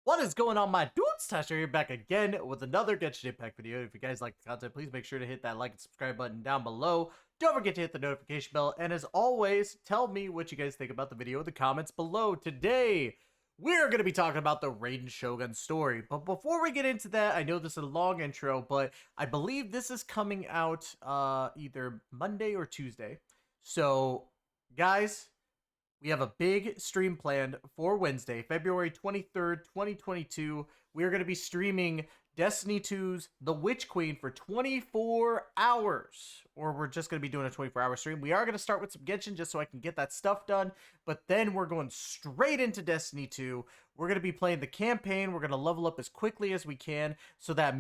What is going on, my dudes? Tystra here, back again with another Genshin Impact video. If you guys like the content, please make sure to hit that like and subscribe button down below. Don't forget to hit the notification bell. And as always, tell me what you guys think about the video in the comments below. Today, we're going to be talking about the Raiden Shogun story. But before we get into that, I know this is a long intro, but I believe this is coming out either Monday or Tuesday. So, guys, we have a big stream planned for Wednesday, February 23rd, 2022. We are going to be streaming Destiny 2's The Witch Queen for 24 hours. Or we're just going to be doing a 24-hour stream. We are going to start with some Genshin just so I can get that stuff done. But then we're going straight into Destiny 2. We're going to be playing the campaign. We're going to level up as quickly as we can so that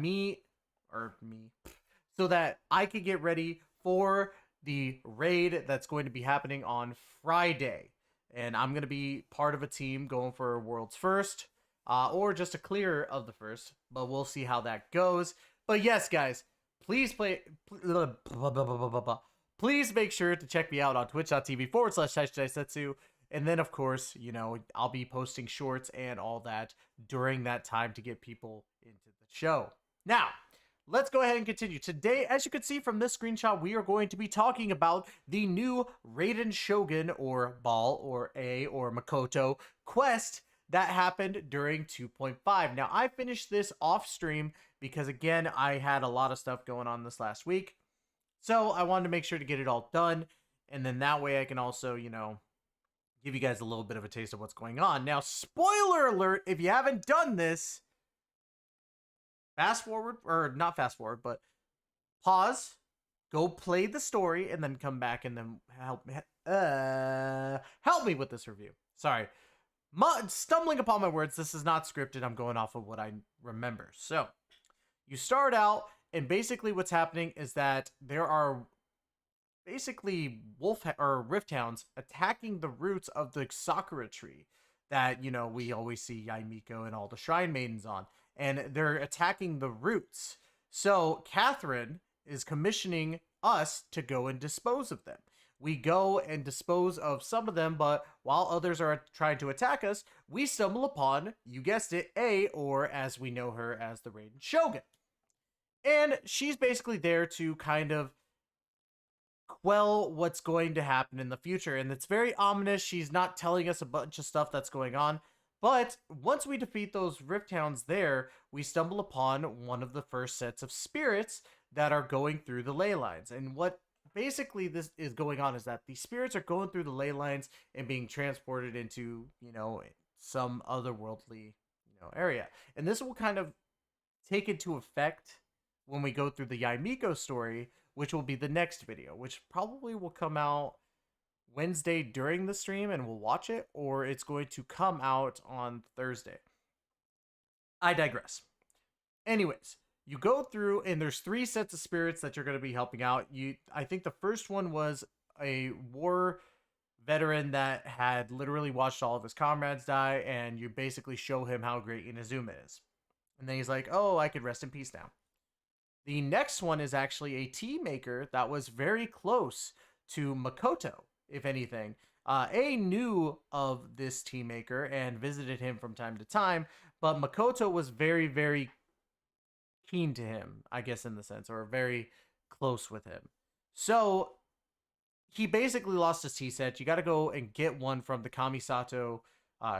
so that I can get ready for the raid that's going to be happening on Friday. And I'm going to be part of a team going for world's first, or just a clear of the first, but we'll see how that goes. But yes, guys, please please make sure to check me out on twitch.tv/Tystra. And then, of course, you know, I'll be posting shorts and all that during that time to get people into the show. Now, let's go ahead and continue. Today, as you can see from this screenshot, we are going to be talking about the new Raiden Shogun, or Ball, or A, or Makoto quest that happened during 2.5. Now, I finished this off stream because, again, I had a lot of stuff going on this last week. So I wanted to make sure to get it all done. And then that way I can also, you know, give you guys a little bit of a taste of what's going on. Now, spoiler alert, if you haven't done this, fast forward, or not fast forward, but pause, go play the story, and then come back and then help me with this review. Sorry. Stumbling upon my words, this is not scripted. I'm going off of what I remember. So, you start out, and basically what's happening is that there are basically rift hounds attacking the roots of the Sakura tree that, you know, we always see Yaimiko and all the Shrine Maidens on. And they're attacking the roots. So Catherine is commissioning us to go and dispose of them. We go and dispose of some of them, but while others are trying to attack us, we stumble upon, you guessed it, A, or as we know her as the Raiden Shogun. And she's basically there to kind of quell what's going to happen in the future. And it's very ominous. She's not telling us a bunch of stuff that's going on. But once we defeat those Rift Hounds there, we stumble upon one of the first sets of spirits that are going through the ley lines. And what basically this is going on is that the spirits are going through the ley lines and being transported into, you know, some otherworldly, you know, area. And this will kind of take into effect when we go through the Yaimiko story, which will be the next video, which probably will come out Wednesday during the stream and we'll watch it, or it's going to come out on Thursday. I digress. Anyways, you go through and there's 3 sets of spirits that you're going to be helping out. I think the first one was a war veteran that had literally watched all of his comrades die, and you basically show him how great Inazuma is. And then he's like, oh, I could rest in peace now. The next one is actually a tea maker that was very close to Makoto, if anything. A knew of this tea maker and visited him from time to time, but Makoto was very, very keen to him, I guess, in the sense, or very close with him. So he basically lost his tea set. You got to go and get one from the Kamisato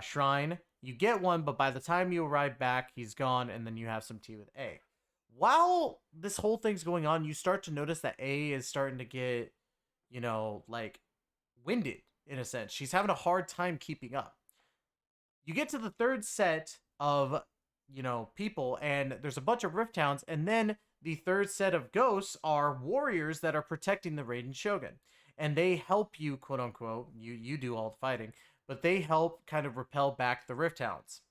shrine. You get one, but by the time you arrive back, he's gone, and then you have some tea with A. While this whole thing's going on, you start to notice that A is starting to get, you know, like, winded, in a sense. She's having a hard time keeping up. You get to the 3rd set of, you know, people, and there's a bunch of Rift Hounds, and then the 3rd set of ghosts are warriors that are protecting the Raiden Shogun. And they help you, quote unquote, you do all the fighting, but they help kind of repel back the Rift Hounds.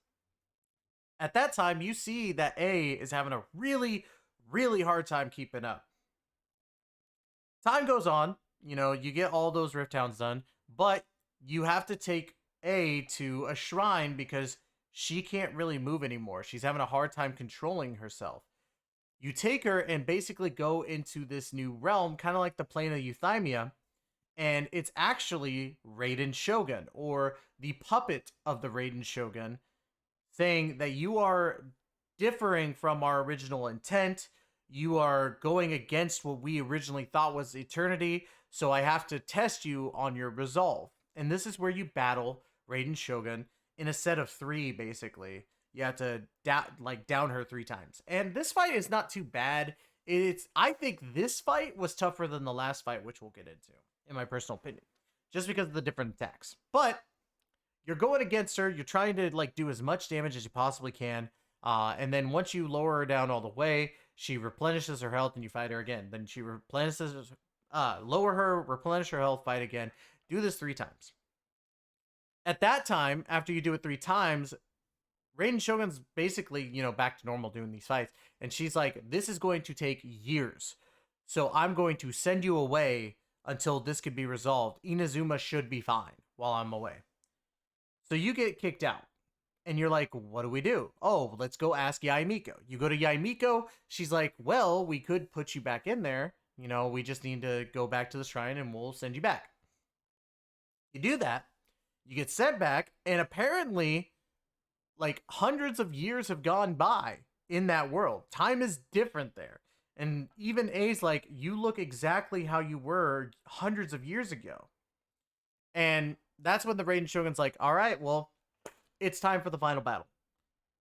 At that time, you see that A is having a really, really hard time keeping up. Time goes on, you know, you get all those Rift Hounds done, but you have to take A to a shrine because she can't really move anymore. She's having a hard time controlling herself. You take her and basically go into this new realm, kind of like the plane of Euthymia, and it's actually Raiden Shogun, or the puppet of the Raiden Shogun, saying that you are differing from our original intent. You are going against what we originally thought was eternity. So I have to test you on your resolve. And this is where you battle Raiden Shogun in a set of 3, basically. You have to down her 3 times. And this fight is not too bad. I think this fight was tougher than the last fight, which we'll get into, in my personal opinion, just because of the different attacks. But you're going against her. You're trying to do as much damage as you possibly can. And then once you lower her down all the way, she replenishes her health and you fight her again. Then she replenishes, lower her, replenish her health, fight again. Do this 3 times. At that time, after you do it 3 times, Raiden Shogun's basically, back to normal doing these fights. And she's like, this is going to take years. So I'm going to send you away until this can be resolved. Inazuma should be fine while I'm away. So you get kicked out. And you're like, what do we do? Oh, let's go ask Yaimiko. You go to Yaimiko. She's like, well, we could put you back in there. We just need to go back to the shrine and we'll send you back. You do that. You get sent back. And apparently, hundreds of years have gone by in that world. Time is different there. And even A's like, you look exactly how you were hundreds of years ago. And that's when the Raiden Shogun's like, all right, well, it's time for the final battle.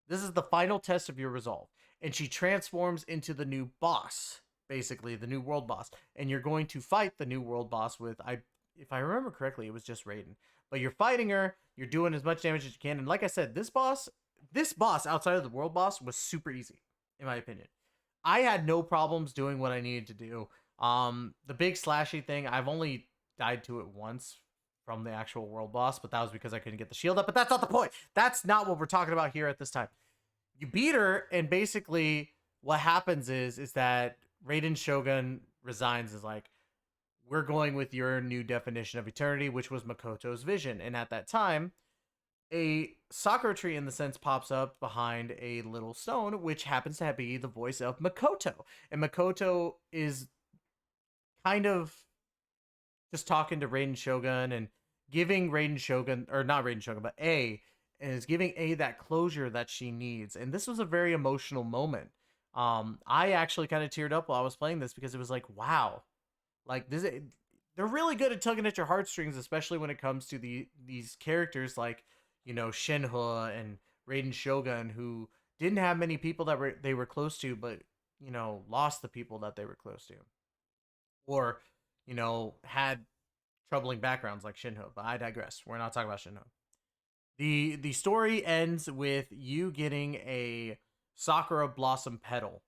This is the final test of your resolve. And she transforms into the new boss, basically, the new world boss. And you're going to fight the new world boss with, if I remember correctly, it was just Raiden. But you're fighting her, you're doing as much damage as you can. And like I said, this boss outside of the world boss was super easy, in my opinion. I had no problems doing what I needed to do. The big slashy thing, I've only died to it once from the actual world boss, but that was because I couldn't get the shield up. But that's not the point. That's not what we're talking about here at this time. You beat her, and basically what happens is that Raiden Shogun resigns, is like, we're going with your new definition of eternity, which was Makoto's vision. And at that time, a Sakura tree, in the sense, pops up behind a little stone, which happens to be the voice of Makoto. And Makoto is kind of just talking to Raiden Shogun and giving Raiden Shogun, or not Raiden Shogun, but and is giving A that closure that she needs. And this was a very emotional moment. I actually kind of teared up while I was playing this because it was like, wow, they're really good at tugging at your heartstrings, especially when it comes to these characters like, Shenhe and Raiden Shogun, who didn't have many people that they were close to, but, lost the people that they were close to. Or, had troubling backgrounds like Shinho, but I digress. We're not talking about Shinho. The story ends with you getting a Sakura Blossom Petal,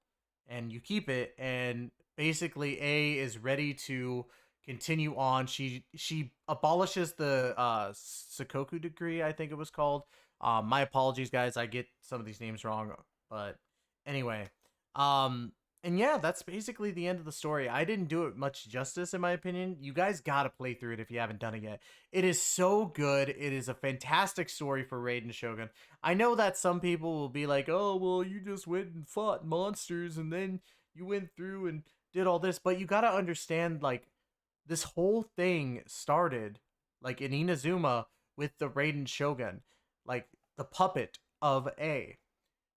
and you keep it, and basically A is ready to continue on. She abolishes the Sakoku decree, I think it was called. My apologies, guys. I get some of these names wrong, but anyway. And yeah, that's basically the end of the story. I didn't do it much justice, in my opinion. You guys gotta play through it if you haven't done it yet. It is so good. It is a fantastic story for Raiden Shogun. I know that some people will be like, oh, well, you just went and fought monsters and then you went through and did all this. But you gotta understand, this whole thing started, in Inazuma with the Raiden Shogun, the puppet of A.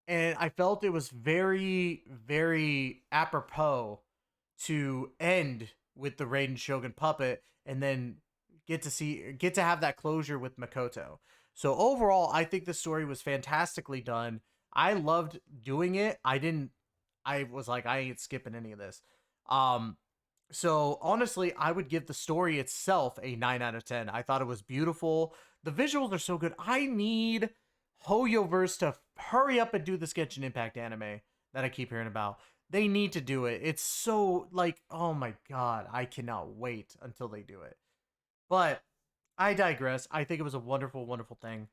And I felt it was very, very apropos to end with the Raiden Shogun puppet and then get to have that closure with Makoto. So overall, I think the story was fantastically done. I loved doing it. I was like, I ain't skipping any of this. So honestly, I would give the story itself a 9 out of 10. I thought it was beautiful. The visuals are so good. I need Hoyoverse to hurry up and do this Genshin Impact anime that I keep hearing about. They need to do it. It's so, oh my god, I cannot wait until they do it. But I digress. I think it was a wonderful, wonderful thing.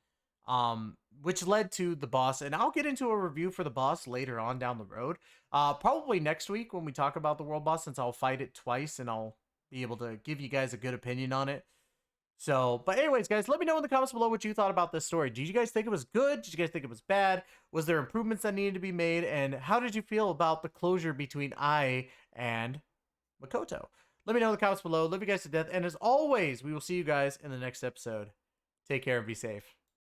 Which led to the boss, and I'll get into a review for the boss later on down the road. Probably next week when we talk about the world boss, since I'll fight it twice and I'll be able to give you guys a good opinion on it. So, but anyways, guys, let me know in the comments below what you thought about this story. Did you guys think it was good? Did you guys think it was bad? Was there improvements that needed to be made? And how did you feel about the closure between Ai and Makoto? Let me know in the comments below. Love you guys to death. And as always, we will see you guys in the next episode. Take care and be safe.